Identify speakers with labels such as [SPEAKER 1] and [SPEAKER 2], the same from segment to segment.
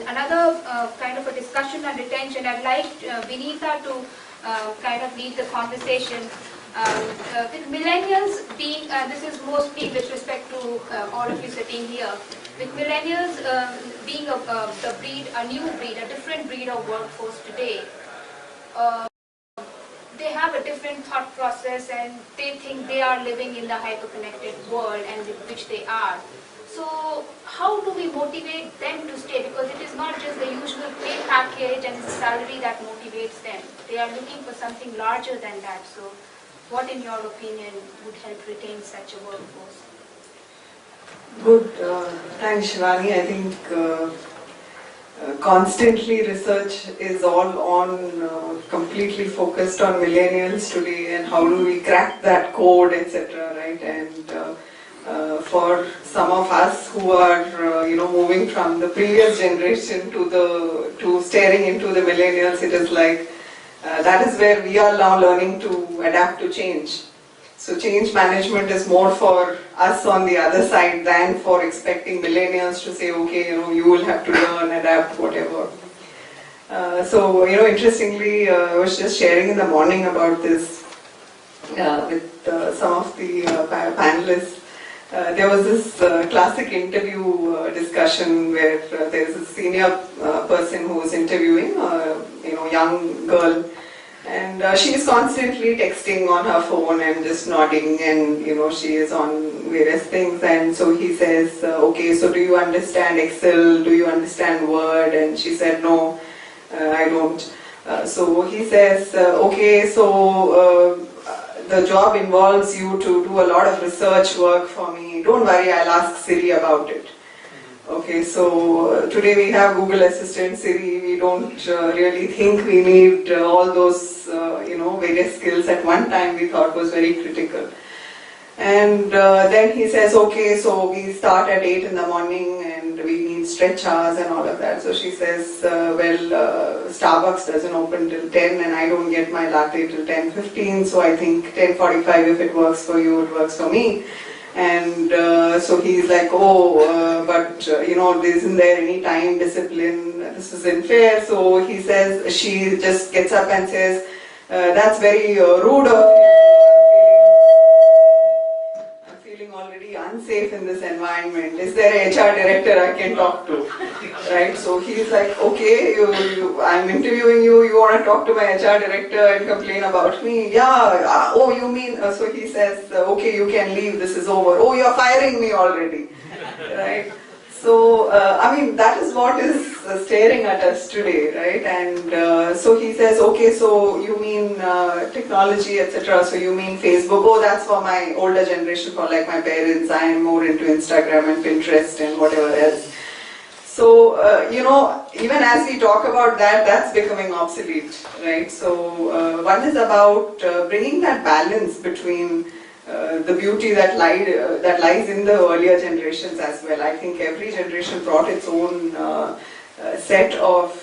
[SPEAKER 1] another kind of a discussion on retention. I'd like Vanitha to kind of lead the conversation. With millennials being, this is mostly with respect to all of you sitting here, with millennials being a new breed, a different breed of workforce today, they have a different thought process and they think they are living in the hyper-connected world, and which they are. So how do we motivate them to stay? Because it is not just the usual pay package and salary that motivates them. They are looking for something larger than that. So what, in your opinion, would help retain such a workforce?
[SPEAKER 2] Good. Thanks, Shivani. I think constantly research is all on completely focused on millennials today and how do we crack that code, etc. Right? And for some of us who are moving from the previous generation to staring into the millennials, it is like that is where we are now learning to adapt to change. So change management is more for us on the other side than for expecting millennials to say, okay, you will have to learn, adapt, whatever. So interestingly, I was just sharing in the morning about this with some of the panelists. There was this classic interview discussion where there's a senior person who was interviewing a young girl, and she is constantly texting on her phone and just nodding, and she is on various things. And so he says, okay, so do you understand Excel? Do you understand Word? And she said, no, I don't. So he says, okay, so the job involves you to do a lot of research work for me. Don't worry, I'll ask Siri about it. Okay, so today we have Google Assistant, Siri. We don't really think we need all those, various skills at one time we thought was very critical. And then he says, okay, so we start at 8 in the morning and we need stretch hours and all of that. So she says, Starbucks doesn't open till 10 and I don't get my latte till 10:15, so I think 10:45, if it works for you, it works for me. And so he's like, but isn't there any time discipline? This isn't fair. So he says, she just gets up and says, that's very rude of you. I'm feeling already unsafe in this environment. Is there an HR director I can talk to? Right? So he's like, okay, I'm interviewing you. You want to talk to my HR director and complain about me? Yeah. You mean? So he says, okay, you can leave. This is over. Oh, you're firing me already. Right? So, that is what is staring at us today, right? And so he says, okay, so you mean technology, etc. So you mean Facebook? Oh, that's for my older generation, for like my parents. I am more into Instagram and Pinterest and whatever else. So, even as we talk about that, that's becoming obsolete, right? So, one is about bringing that balance between the beauty that lies in the earlier generations as well. I think every generation brought its own set of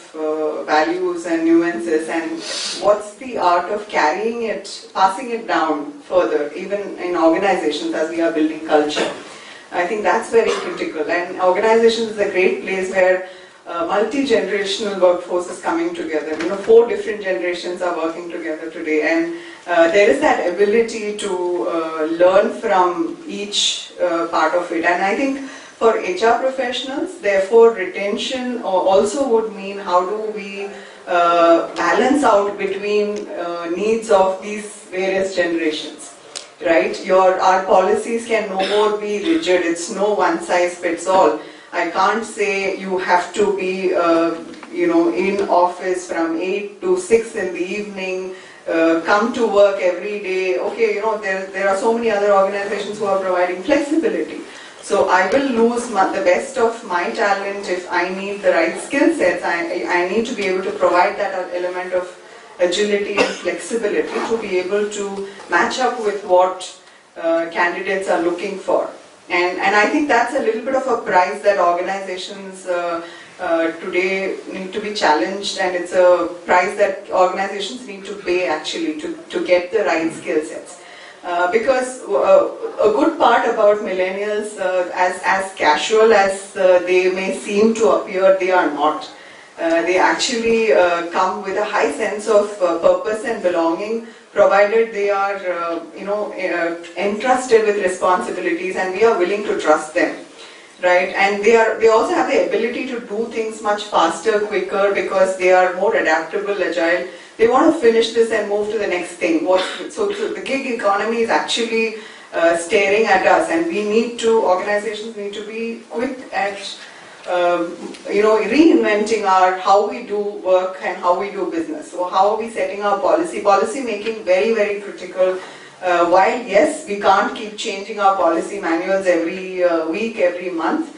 [SPEAKER 2] values and nuances, and what's the art of carrying it, passing it down further, even in organizations as we are building culture. I think that's very critical, and organizations is a great place where multi-generational workforce is coming together. 4 different generations are working together today, and there is that ability to learn from each part of it. And I think for HR professionals, therefore, retention also would mean how do we balance out between needs of these various generations. Right? Our policies can no more be rigid. It's no one size fits all. I can't say you have to be, in office from 8 to 6 in the evening, come to work every day. Okay, there are so many other organizations who are providing flexibility. So I will lose the best of my talent if I need the right skill sets. I need to be able to provide that element of agility and flexibility to be able to match up with what candidates are looking for. And I think that's a little bit of a price that organizations today need to be challenged, and it's a price that organizations need to pay actually to get the right skill sets. Because a good part about millennials, as casual as they may seem to appear, they are not. They actually come with a high sense of purpose and belonging, provided they are, entrusted with responsibilities, and we are willing to trust them, right? And they also have the ability to do things much faster, quicker, because they are more adaptable, agile. They want to finish this and move to the next thing. So the gig economy is actually staring at us, and organizations need to be quick at reinventing how we do work and how we do business. So how are we setting our policy making, very, very critical. While yes, we can't keep changing our policy manuals every week, every month,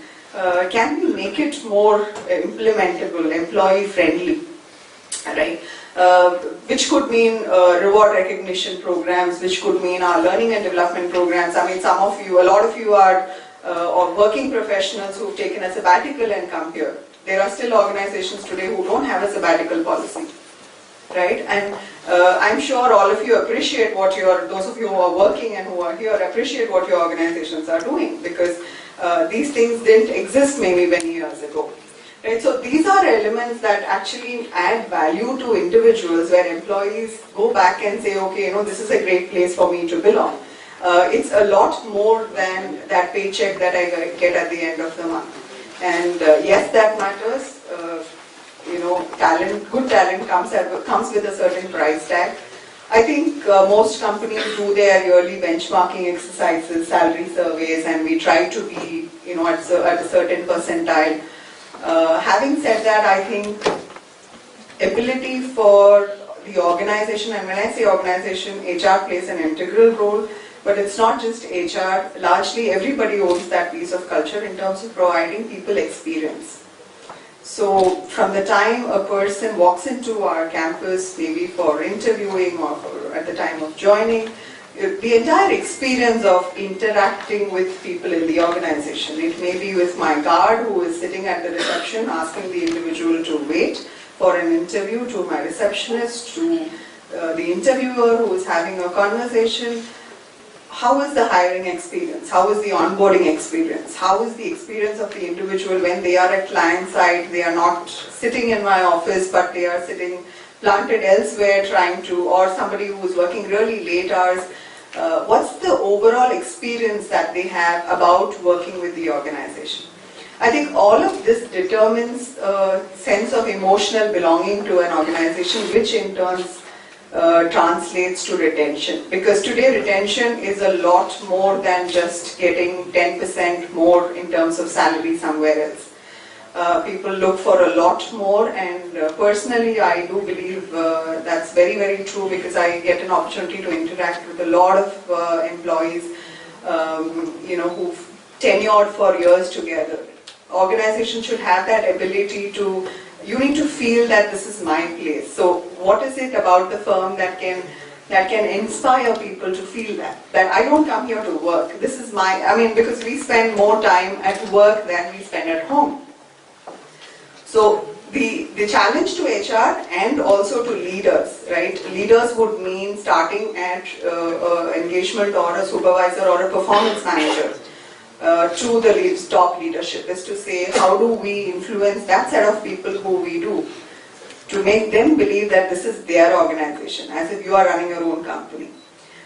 [SPEAKER 2] can we make it more implementable, employee friendly, right? Which could mean reward recognition programs, which could mean our learning and development programs. I mean, a lot of you are working professionals who've taken a sabbatical and come here. There are still organizations today who don't have a sabbatical policy, right? And I'm sure all of you appreciate those of you who are working and who are here appreciate what your organizations are doing, because these things didn't exist maybe many years ago. Right, so these are elements that actually add value to individuals, where employees go back and say, okay, this is a great place for me to belong. It's a lot more than that paycheck that I get at the end of the month. And yes, that matters. Good talent comes with a certain price tag. I think most companies do their yearly benchmarking exercises, salary surveys, and we try to be, at a certain percentile. Having said that, I think ability for the organization, and when I say organization, HR plays an integral role, but it's not just HR. Largely everybody owns that piece of culture in terms of providing people experience. So from the time a person walks into our campus, maybe for interviewing or at the time of joining, the entire experience of interacting with people in the organization. It may be with my guard who is sitting at the reception asking the individual to wait for an interview, to my receptionist, to the interviewer who is having a conversation. How is the hiring experience? How is the onboarding experience? How is the experience of the individual when they are at client side? They are not sitting in my office, but they are sitting planted elsewhere or somebody who is working really late hours. What's the overall experience that they have about working with the organization? I think all of this determines a sense of emotional belonging to an organization, which in turn translates to retention. Because today retention is a lot more than just getting 10% more in terms of salary somewhere else. People look for a lot more, and personally I do believe that's very, very true, because I get an opportunity to interact with a lot of employees who've tenured for years together. Organizations should have that ability you need to feel that this is my place. So what is it about the firm that can inspire people to feel that I don't come here to work. This is because we spend more time at work than we spend at home. So the challenge to HR and also to leaders, right? Leaders would mean starting at engagement or a supervisor or a performance manager to the top leadership, is to say, how do we influence that set of people who we do to make them believe that this is their organization, as if you are running your own company.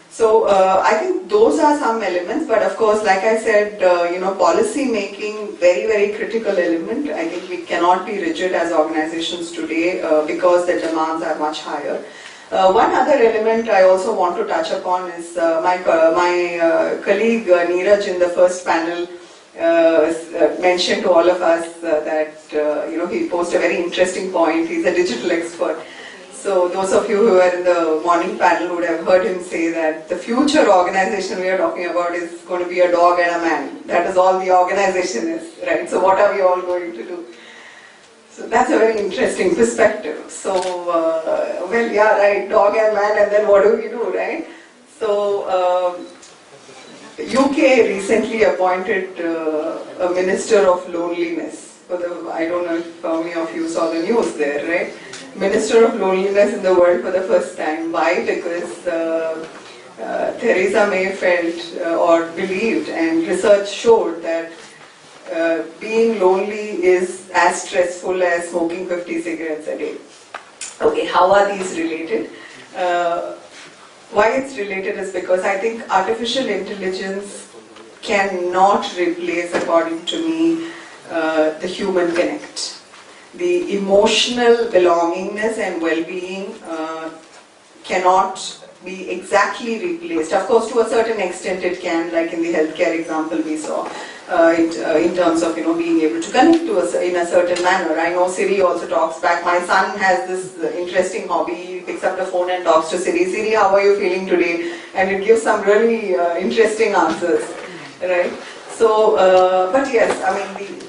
[SPEAKER 2] So I think those are some elements, but of course, like I said, policy making, very, very critical element. I think we cannot be rigid as organizations today because the demands are much higher. One other element I also want to touch upon is my colleague Neeraj in the first panel mentioned to all of us that he posed a very interesting point. He's a digital expert. So those of you who were in the morning panel would have heard him say that the future organization we are talking about is going to be a dog and a man. That is all the organization is, right? So what are we all going to do? So that's a very interesting perspective. So, dog and man, and then what do we do, right? So, UK recently appointed a minister of loneliness. I don't know if how many of you saw the news there, right? Minister of loneliness in the world for the first time. Why? Because Theresa May felt or believed, and research showed that being lonely is as stressful as smoking 50 cigarettes a day. Okay, how are these related? Why it's related is because I think artificial intelligence cannot replace, according to me, the human connect. The emotional belongingness and well-being cannot be exactly replaced. Of course, to a certain extent it can, like in the healthcare example we saw, in terms of being able to connect to us in a certain manner. I know Siri also talks back. My son has this interesting hobby. He picks up the phone and talks to Siri. Siri, how are you feeling today? And it gives some really interesting answers, right? So, but yes, I mean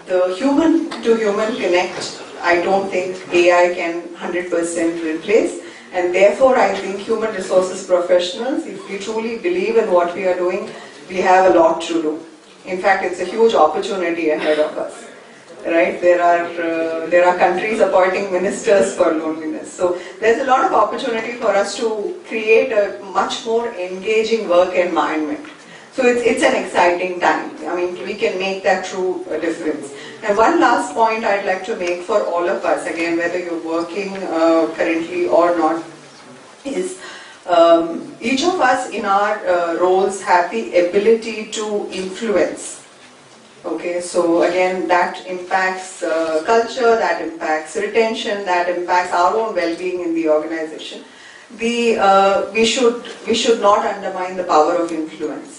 [SPEAKER 2] the human to human connect, I don't think AI can 100% replace. And therefore, I think human resources professionals, if we truly believe in what we are doing, we have a lot to do. In fact, it's a huge opportunity ahead of us, right? There are countries appointing ministers for loneliness. So there's a lot of opportunity for us to create a much more engaging work environment. So it's an exciting time. I mean, we can make that true difference. And one last point I'd like to make for all of us, again, whether you're working currently or not, is each of us in our roles have the ability to influence. Okay, so again, that impacts culture, that impacts retention, that impacts our own well-being in the organization. We should not undermine the power of influence.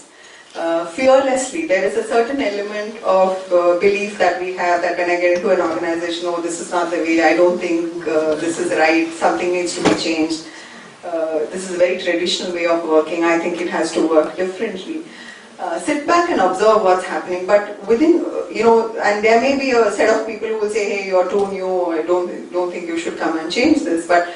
[SPEAKER 2] Fearlessly, there is a certain element of belief that we have that when I get into an organization, oh, this is not the way, I don't think this is right, something needs to be changed. This is a very traditional way of working, I think it has to work differently. Sit back and observe what's happening, but within, and there may be a set of people who will say, hey, you're too new, I don't think you should come and change this, but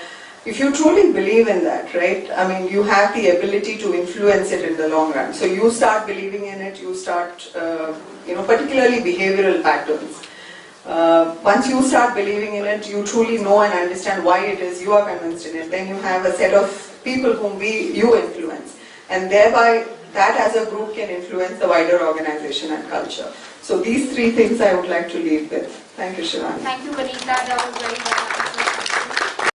[SPEAKER 2] if you truly believe in that, right, I mean, you have the ability to influence it in the long run. So you start believing in it, you start, particularly behavioral patterns. Once you start believing in it, you truly know and understand why it is you are convinced in it. Then you have a set of people whom you influence. And thereby, that as a group can influence the wider organization and culture. So these three things I would like to leave with. Thank you, Shivani.
[SPEAKER 1] Thank you, Vanitha. That was very